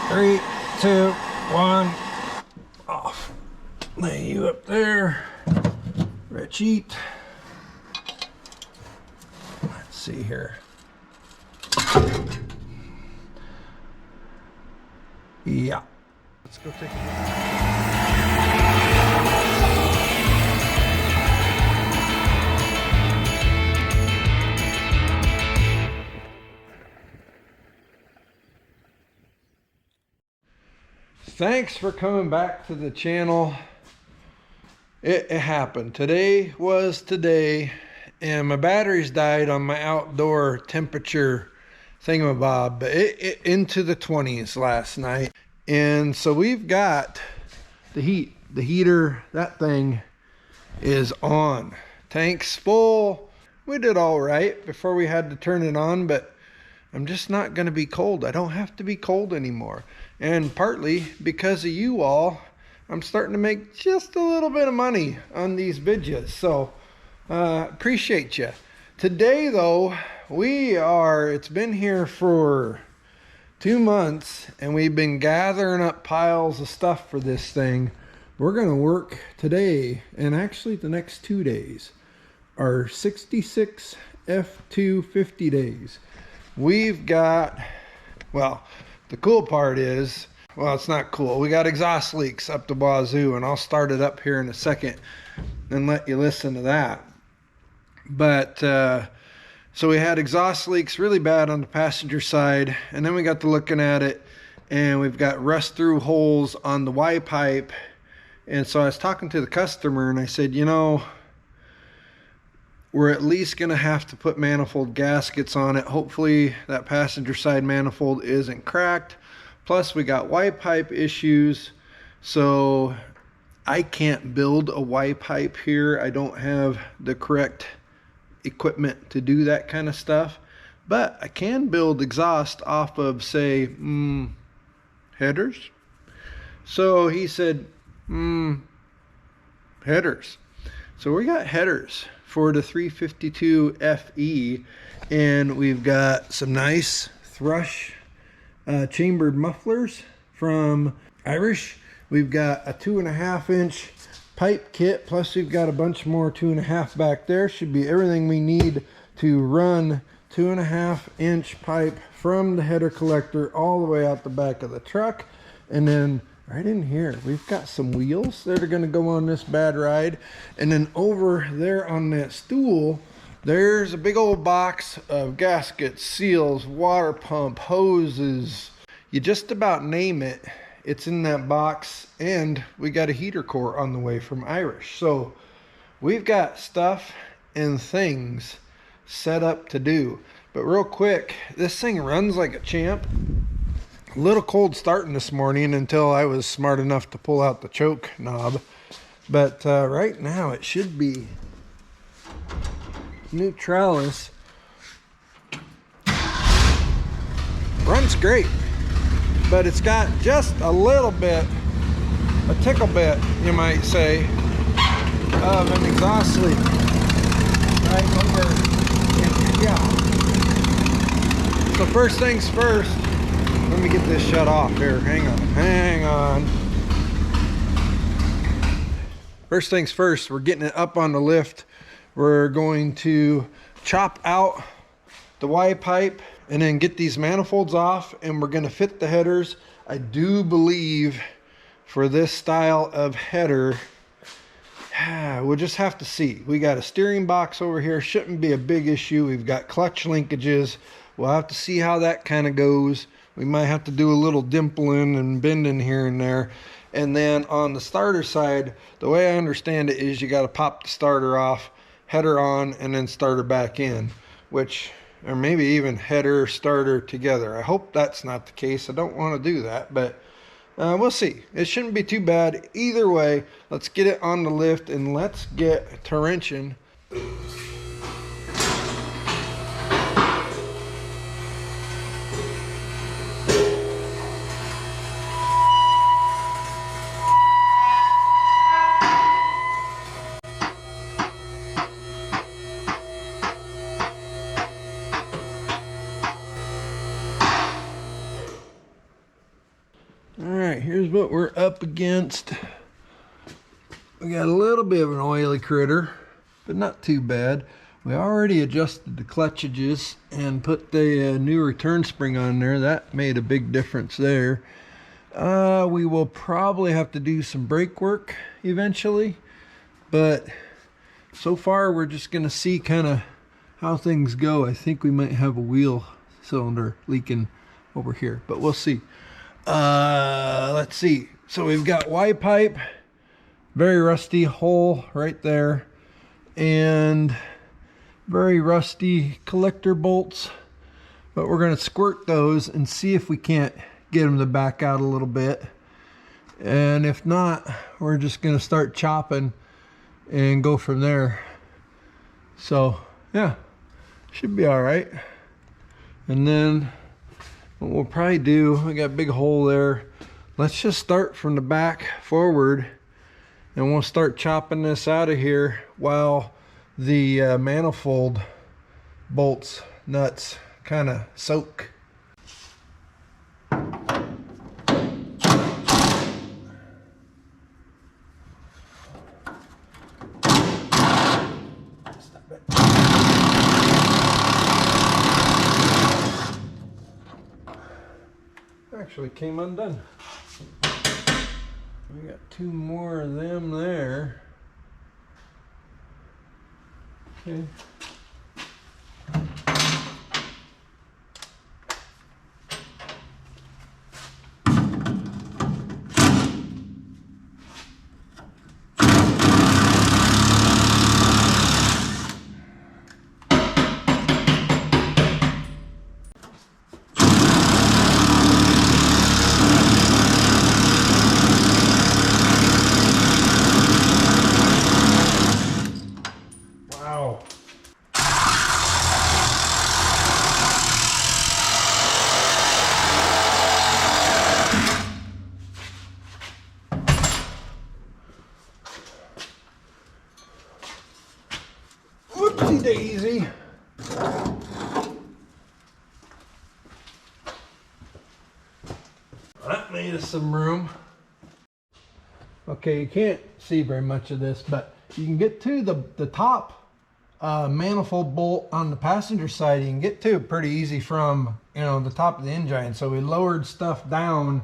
3, 2, 1, off. Lay you up there, Richie. Let's see here. Yeah. Let's go take a look. Thanks for coming back to the channel. It happened. Today was today, and my batteries died on my outdoor temperature thingamabob, but it into the 20s last night. And so we've got the heater, that thing is on. Tank's full. We did all right before we had to turn it on, but I'm just not going to be cold. I don't have to be cold anymore. And partly because of you all, I'm starting to make just a little bit of money on these videos. So appreciate you. Today though, it's been here for 2 months and we've been gathering up piles of stuff for this thing. We're going to work today, and actually the next 2 days are 66 F250 days. We've got, well, the cool part is, well, it's not cool. We got exhaust leaks up the wazoo, and I'll start it up here in a second and let you listen to that. But, so we had exhaust leaks really bad on the passenger side, and then we got to looking at it, and we've got rust through holes on the Y pipe. And so I was talking to the customer, and I said, you know, we're at least going to have to put manifold gaskets on it. Hopefully that passenger side manifold isn't cracked. Plus we got Y pipe issues, so I can't build a Y pipe here. I don't have the correct equipment to do that kind of stuff, but I can build exhaust off of, say, headers. So he said, headers. So we got headers for the 352 FE, and we've got some nice thrush chambered mufflers from Irish. We've got a 2.5 inch pipe kit, plus we've got a bunch more 2.5 back there. Should be everything we need to run 2.5 inch pipe from the header collector all the way out the back of the truck. And then right in here, we've got some wheels that are going to go on this bad ride. And then over there on that stool, there's a big old box of gaskets, seals, water pump, hoses. You just about name it, it's in that box. And we got a heater core on the way from Irish. So we've got stuff and things set up to do. But real quick, this thing runs like a champ. A little cold starting this morning until I was smart enough to pull out the choke knob, but right now it should be neutralis. Runs great, but it's got just a little bit, a tickle bit, you might say, of an exhaust leak right over in, yeah. So first things first, let me get this shut off here. Hang on. First things first, we're getting it up on the lift. We're going to chop out the Y pipe and then get these manifolds off, and we're going to fit the headers. I do believe for this style of header, we'll just have to see. We got a steering box over here, shouldn't be a big issue. We've got clutch linkages. We'll have to see how that kind of goes. We might have to do a little dimpling and bending here and there. And then on the starter side, the way I understand it is you got to pop the starter off, header on, and then starter back in, which, or maybe even header, starter together. I hope that's not the case. I don't want to do that, but we'll see. It shouldn't be too bad. Either way, let's get it on the lift and let's get to wrenching. All right, here's what we're up against. We got a little bit of an oily critter, but not too bad. We already adjusted the clutchages and put the new return spring on there. That made a big difference there. We will probably have to do some brake work eventually, but so far we're just gonna see kind of how things go. I think we might have a wheel cylinder leaking over here, but we'll see. Let's see. So we've got Y pipe, very rusty hole right there, and very rusty collector bolts, but we're going to squirt those and see if we can't get them to back out a little bit. And if not, we're just going to start chopping and go from there. So yeah, should be all right. And then what we'll probably do, we got a big hole there. Let's just start from the back forward and we'll start chopping this out of here while the manifold bolts, nuts kind of soak. Actually came undone. We got two more of them there. Okay. Whoopsie daisy. That made us some room. Okay, you can't see very much of this, but you can get to the top manifold bolt on the passenger side. You can get to it pretty easy from, you know, the top of the engine. So we lowered stuff down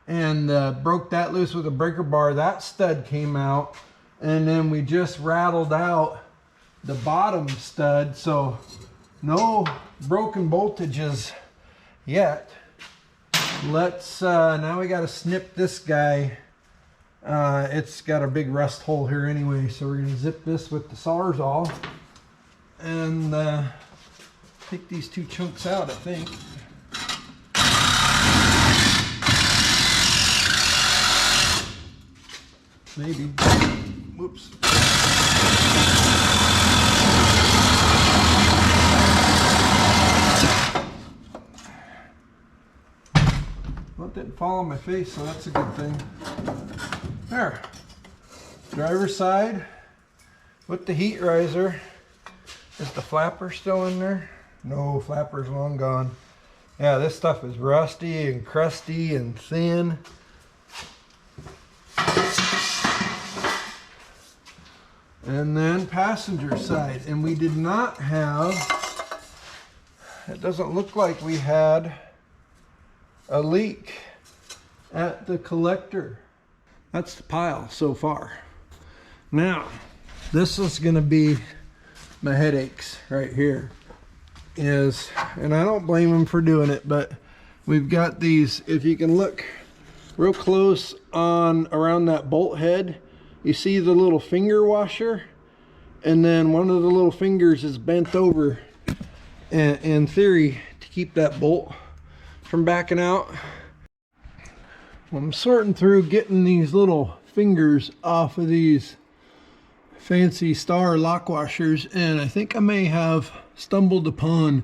and broke that loose with a breaker bar. That stud came out, and then we just rattled out the bottom stud, so no broken voltages yet. Let's now we got to snip this guy. It's got a big rust hole here anyway, so we're gonna zip this with the Sawzall and take these two chunks out, I think. Maybe. Whoops. Well, it didn't fall on my face, so that's a good thing. There. Driver's side with the heat riser. Is the flapper still in there? No, flapper's long gone. Yeah, this stuff is rusty and crusty and thin. And then passenger side. And we did not have, it doesn't look like we had a leak at the collector. That's the pile so far. Now, this is gonna be my headaches right here. And I don't blame them for doing it, but we've got these, if you can look real close on around that bolt head, you see the little finger washer, and then one of the little fingers is bent over in theory to keep that bolt from backing out. Well, I'm sorting through getting these little fingers off of these fancy Star lock washers, and I think I may have stumbled upon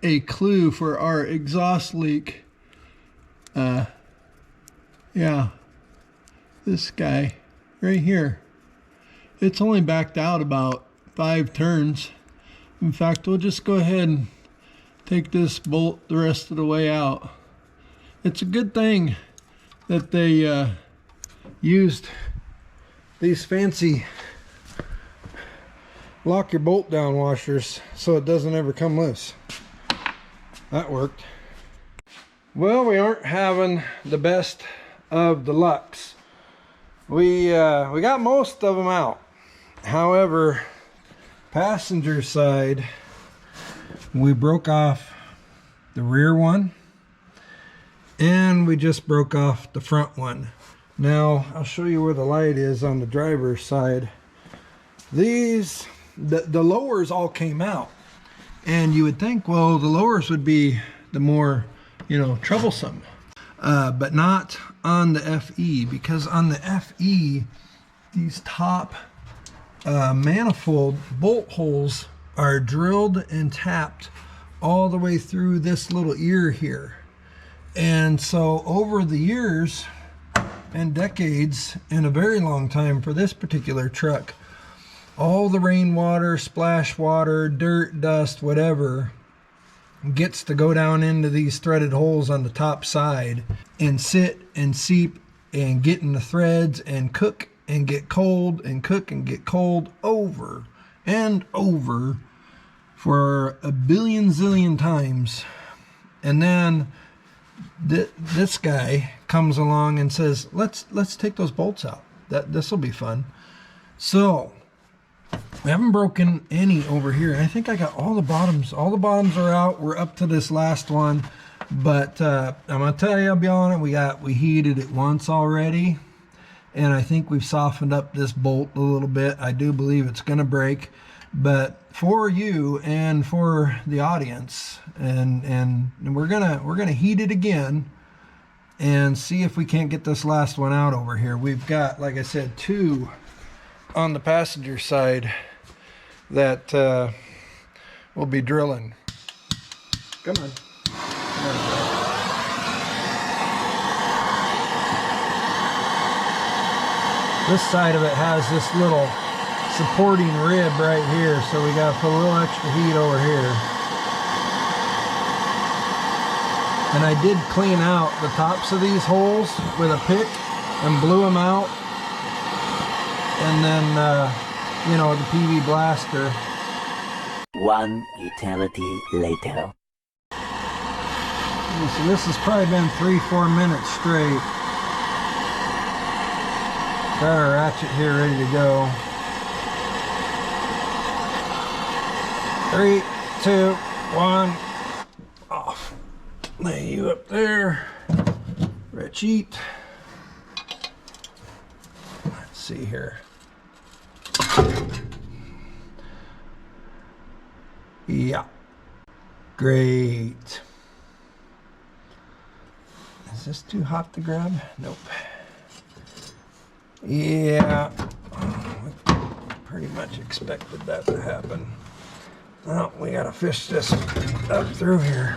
a clue for our exhaust leak. Yeah, this guy right here. It's only backed out about 5 turns. In fact, we'll just go ahead and take this bolt the rest of the way out. It's a good thing that they used these fancy lock your bolt down washers so it doesn't ever come loose. That worked. Well, we aren't having the best of the lucks. We got most of them out. However, passenger side, we broke off the rear one and we just broke off the front one. Now I'll show you where the light is on the driver's side. These the lowers all came out, and you would think, well, the lowers would be the more, you know, troublesome, but not on the FE, because on the FE these top manifold bolt holes are drilled and tapped all the way through this little ear here. And so over the years and decades, and a very long time for this particular truck, all the rainwater, splash water, dirt, dust, whatever, gets to go down into these threaded holes on the top side and sit and seep and get in the threads and cook and get cold and cook and get cold over and over for a billion zillion times. And then this guy comes along and says, let's take those bolts out. This will be fun. So we haven't broken any over here. I think I got all the bottoms. All the bottoms are out. We're up to this last one. But I'm gonna tell you, I'll be on it. We heated it once already, and I think we've softened up this bolt a little bit. I do believe it's gonna break, but for you and for the audience, and we're gonna heat it again and see if we can't get this last one out over here. We've got, like I said, two on the passenger side that we'll be drilling. Come on. This side of it has this little supporting rib right here, so we got to put a little extra heat over here. And I did clean out the tops of these holes with a pick and blew them out. And then, you know, the PV blaster. One eternity later. So this has probably been 3-4 minutes straight. Got our ratchet here ready to go. 3, 2, 1, off. Lay you up there, ratchet. Let's see here. Yeah, great. Is this too hot to grab? Nope. Yeah, pretty much expected that to happen. Well, we gotta fish this up through here.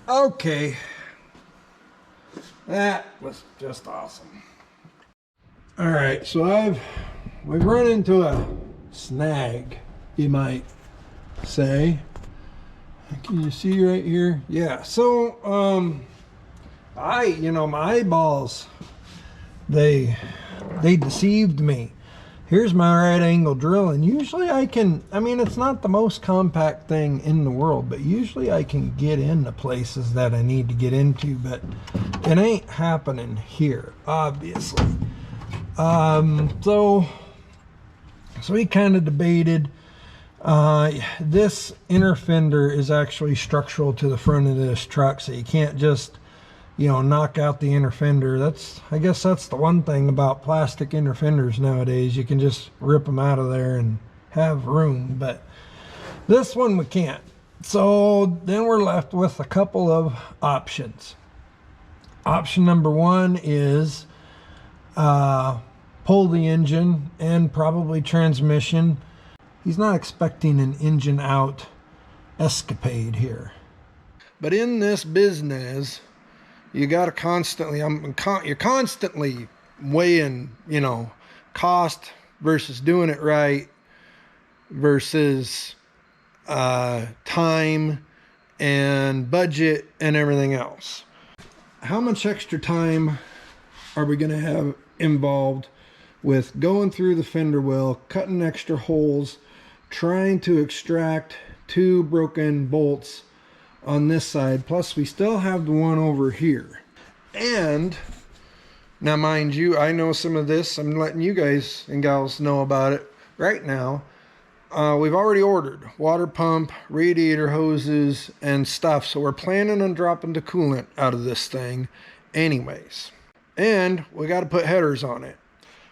Okay, that was just awesome. All right, so we've run into a snag, you might say. Can you see right here? Yeah. So you know, my eyeballs, they deceived me. Here's my right angle drill, and usually I mean, it's not the most compact thing in the world, but usually I can get into places that I need to get into, but it ain't happening here, obviously. So we kind of debated. This inner fender is actually structural to the front of this truck, so you can't just, you know, knock out the inner fender. I guess that's the one thing about plastic inner fenders nowadays. You can just rip them out of there and have room, but this one we can't. So then we're left with a couple of options. Option number one is pull the engine and probably transmission. He's not expecting an engine out escapade here. But in this business, you got to constantly, you're constantly weighing, you know, cost versus doing it right versus time and budget and everything else. how much extra time are we going to have involved with going through the fender well, cutting extra holes, trying to extract 2 broken bolts on this side, plus we still have the one over here. And now mind you, I know some of this, I'm letting you guys and gals know about it right now. We've already ordered water pump, radiator hoses, and stuff, so we're planning on dropping the coolant out of this thing anyways. And we got to put headers on it.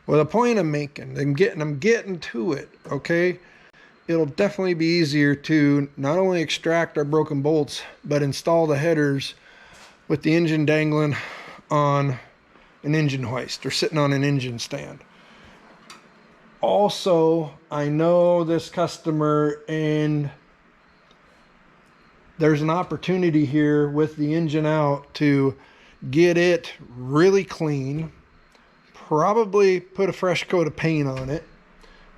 Well, the point I'm making, I'm getting to it, okay? It'll definitely be easier to not only extract our broken bolts, but install the headers with the engine dangling on an engine hoist or sitting on an engine stand. Also, I know this customer, and there's an opportunity here with the engine out to get it really clean, probably put a fresh coat of paint on it,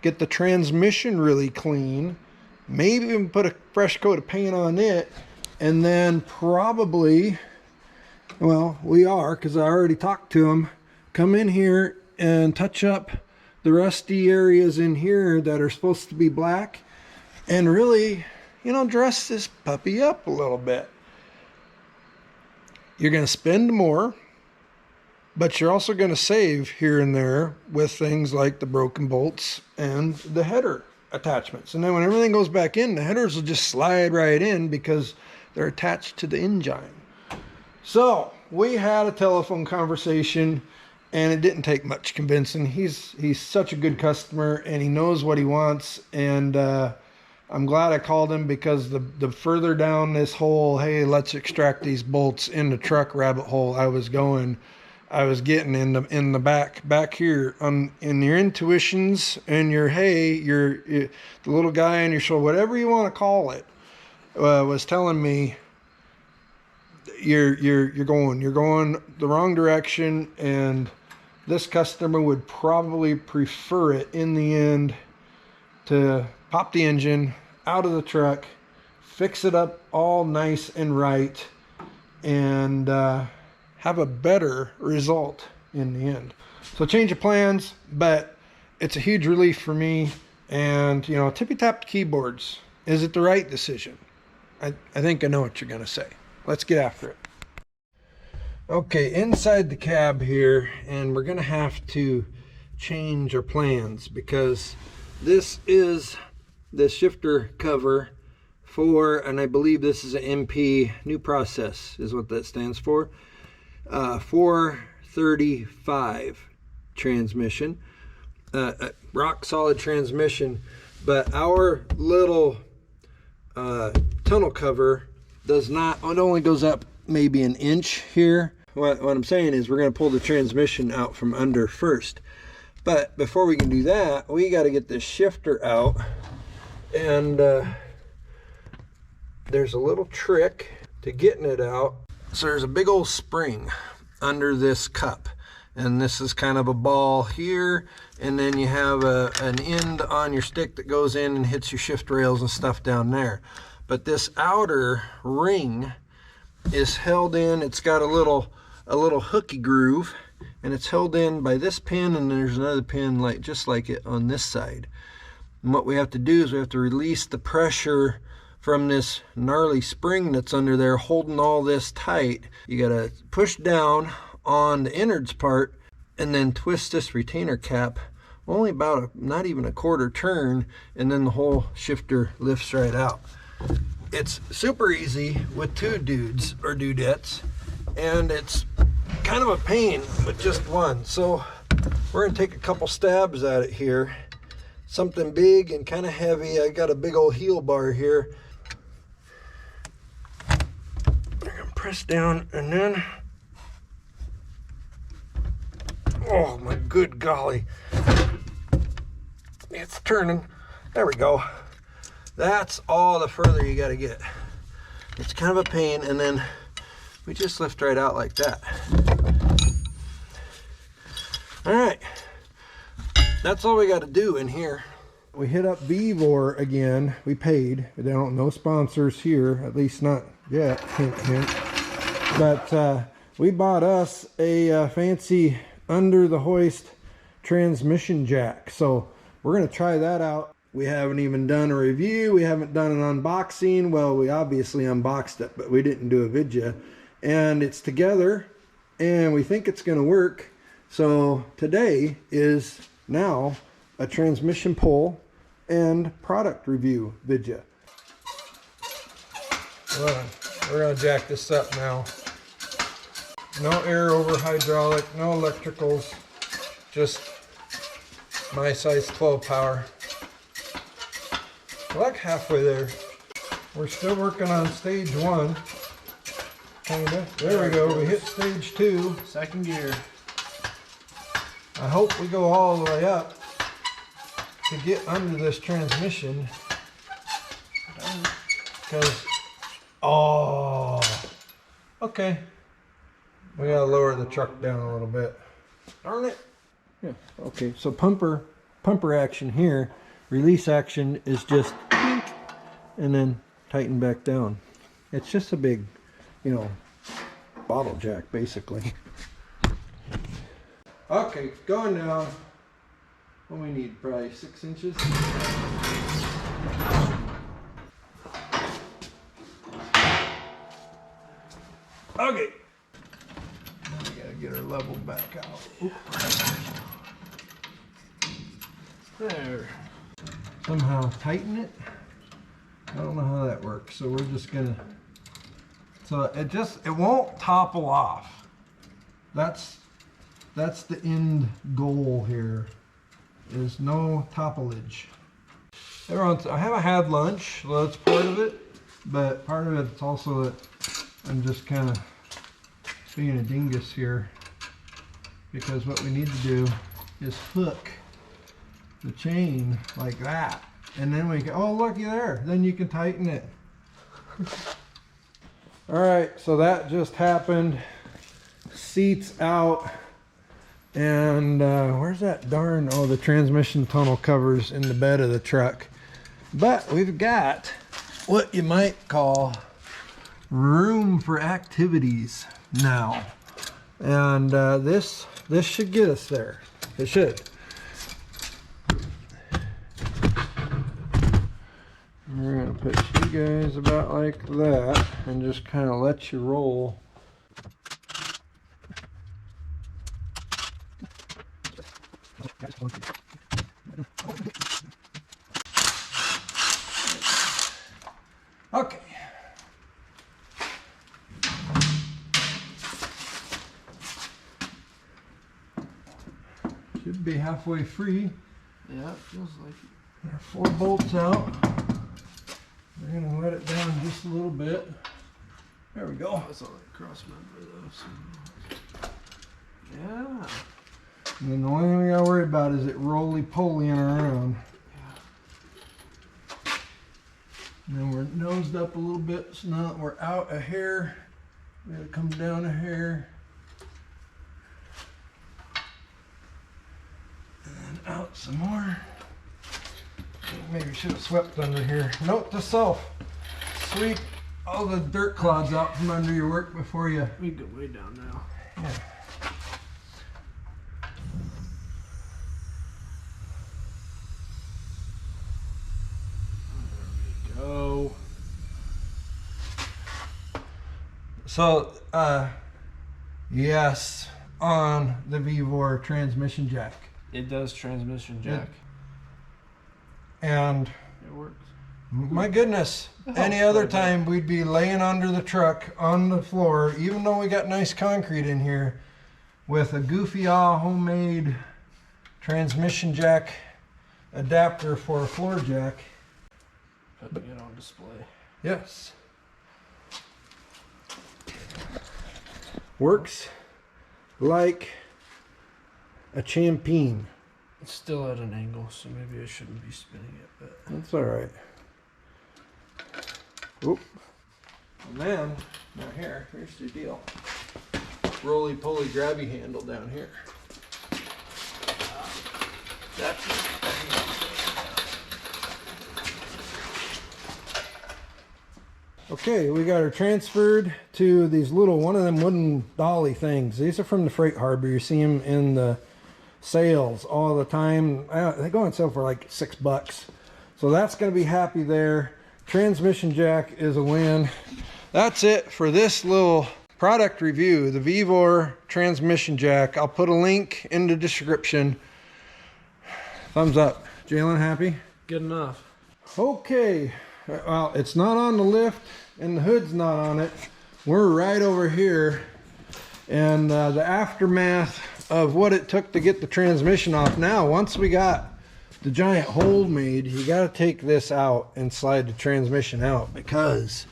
get the transmission really clean, maybe even put a fresh coat of paint on it, and then probably, well, we are, because I already talked to him, come in here and touch up the rusty areas in here that are supposed to be black, and really, you know, dress this puppy up a little bit. You're going to spend more, but you're also going to save here and there with things like the broken bolts and the header attachments. And then when everything goes back in, the headers will just slide right in because they're attached to the engine. So we had a telephone conversation, and it didn't take much convincing. He's such a good customer, and he knows what he wants. And I'm glad I called him, because the further down this whole, hey, let's extract these bolts in the truck rabbit hole I was getting in the back here in your intuitions and your, hey, the little guy on your shoulder, whatever you want to call it, was telling me you're going the wrong direction, and this customer would probably prefer it in the end to pop the engine out of the truck, fix it up all nice and right, and have a better result in the end. So change of plans, but it's a huge relief for me. And, you know, tippy-tapped keyboards, is it the right decision? I think I know what you're going to say. Let's get after it. Okay, inside the cab here, and we're going to have to change our plans, because this is the shifter cover for, and I believe this is an MP, new process is what that stands for, 435 transmission, rock solid transmission. But our little tunnel cover does not, it only goes up maybe an inch here. What I'm saying is we're going to pull the transmission out from under first. But before we can do that, we got to get this shifter out. And there's a little trick to getting it out. So there's a big old spring under this cup. And this is kind of a ball here. And then you have an end on your stick that goes in and hits your shift rails and stuff down there. But this outer ring is held in. It's got a little hooky groove, and it's held in by this pin, and there's another pin just like it on this side. And what we have to do is we have to release the pressure from this gnarly spring that's under there holding all this tight. You gotta push down on the innards part and then twist this retainer cap only about not even a quarter turn, and then the whole shifter lifts right out. It's super easy with two dudes or dudettes, and it's kind of a pain with just one. So we're gonna take a couple stabs at it here. Something big and kind of heavy. I got a big old heel bar here. I'm gonna press down, and then, oh my good golly, it's turning. There we go. That's all the further you got to get. It's kind of a pain, and then we just lift right out like that. All right, that's all we got to do in here. We hit up VEVOR again. We paid. They don't, no sponsors here, at least not yet. Hint, hint. But we bought us a fancy under the hoist transmission jack. So we're going to try that out. We haven't even done a review. We haven't done an unboxing. Well, we obviously unboxed it, but we didn't do a video. And it's together and we think it's going to work. So today is now a transmission pull and product review video. Well, we're going to jack this up now. No air over hydraulic, no electricals, just my size 12 power. We're like halfway there. We're still working on stage 1. Kinda. There we go. We hit stage 2. Second gear. I hope we go all the way up to get under this transmission. Because, oh, okay. We gotta lower the truck down a little bit. Darn it. Yeah. Okay. So pumper action here. Release action is just and then tighten back down. It's just a big, you know, bottle jack basically. Okay, going down. What do we need? Probably 6 inches. Okay. Now we gotta get her level back out. Oop. There. Somehow tighten it. I don't know how that works, so we're just gonna. So it won't topple off. That's the end goal here. Is no toppleage. I haven't had lunch, so that's part of it. But part of it's also that I'm just kind of being a dingus here, because what we need to do is hook the chain like that, and then we go, oh looky there, then you can tighten it. All right, so that just happened. Seats out, and where's that darn, oh, the transmission tunnel covers in the bed of the truck. But we've got what you might call room for activities now, and this should get us there. It should. We're gonna put you guys about like that and just kind of let you roll. Okay. Should be halfway free. Yeah, it feels like it. Our 4 bolts out. We're gonna let it down just a little bit. There we go. That's all that cross member though. So. Yeah. And then the only thing we gotta worry about is it roly-polying around. Yeah. And then we're nosed up a little bit, so now that we're out a hair, we gotta come down a hair. And then out some more. Maybe should have swept under here. Note to self, sweep all the dirt clods out from under your work before you. We can go way down now. Yeah. There we go. So, yes, on the VEVOR transmission jack. It does transmission jack. And It works. my goodness, any other time we'd be laying under the truck on the floor, even though we got nice concrete in here, with a goofy homemade transmission jack adapter for a floor jack. Putting it on display. Yes. Works like a champion. It's still at an angle, so maybe I shouldn't be spinning it, but That's all right. Oop. And then, now here's the deal. Roly-poly grabby handle down here. that's it. Okay, we got her transferred to these little, one of them wooden dolly things. These are from the freight harbor. You see them in the sales all the time. They go on sale for like $6. So that's going to be happy there. Transmission jack is a win. That's it for this little product review, the VEVOR transmission jack. I'll put a link in the description. Thumbs up. Jalen, happy? Good enough. Okay, well, it's not on the lift and the hood's not on it. We're right over here, and the aftermath of what it took to get the transmission off. Now, once we got the giant hole made, you got to take this out and slide the transmission out, because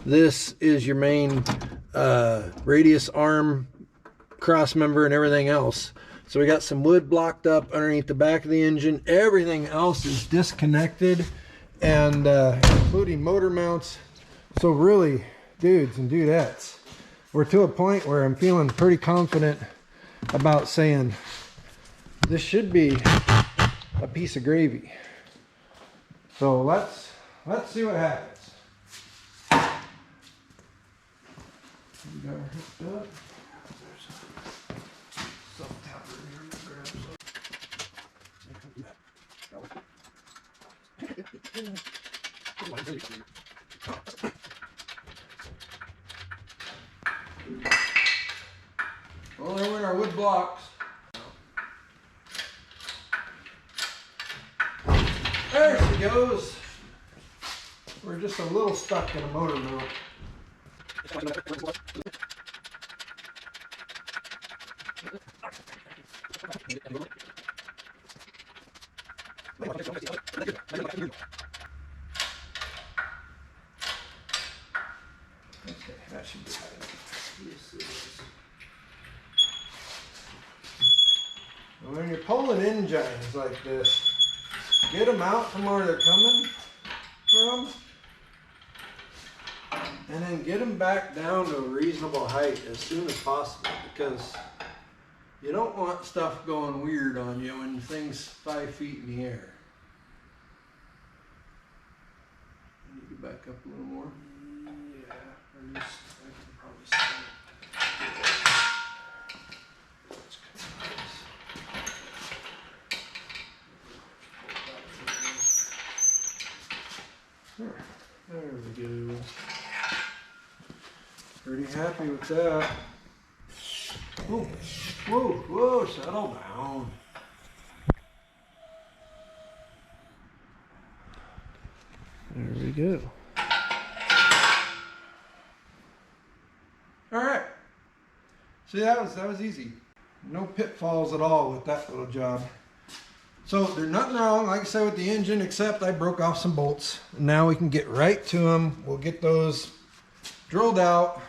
this is your main radius arm, cross member, and everything else. So we got some wood blocked up underneath the back of the engine. Everything else is disconnected, and including motor mounts. So really, dudes and dudettes, we're to a point where I'm feeling pretty confident about saying this should be a piece of gravy. So let's see what happens. We got her hooked up. Well, there went our wood blocks. There she goes. We're just a little stuck in a motor mount. Okay, that should be high enough. Yes, it is. When you're pulling engines like this, get them out from where they're coming from, and then get them back down to a reasonable height as soon as possible, because you don't want stuff going weird on you when things 5 feet in the air. I need to back up a little more. Yeah, or at least I can probably see it. There we go. Pretty happy with that. Whoa, whoa, whoa, settle down. There we go. All right. See, that was easy. No pitfalls at all with that little job. So there's nothing wrong, like I said, with the engine, except I broke off some bolts. Now we can get right to them. We'll get those drilled out,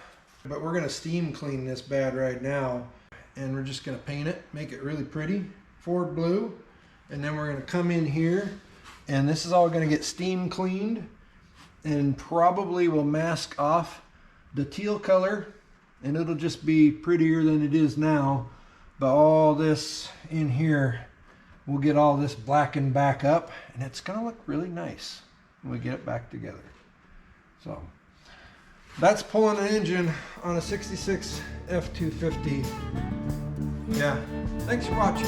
but we're gonna steam clean this bad right now. And we're just gonna paint it, make it really pretty, Ford blue. And then we're gonna come in here, and this is all gonna get steam cleaned, and probably will mask off the teal color, and it'll just be prettier than it is now. But all this in here, we'll get all this blackened back up, and it's gonna look really nice when we get it back together. So that's pulling an engine on a 66 F250. Yeah, thanks for watching.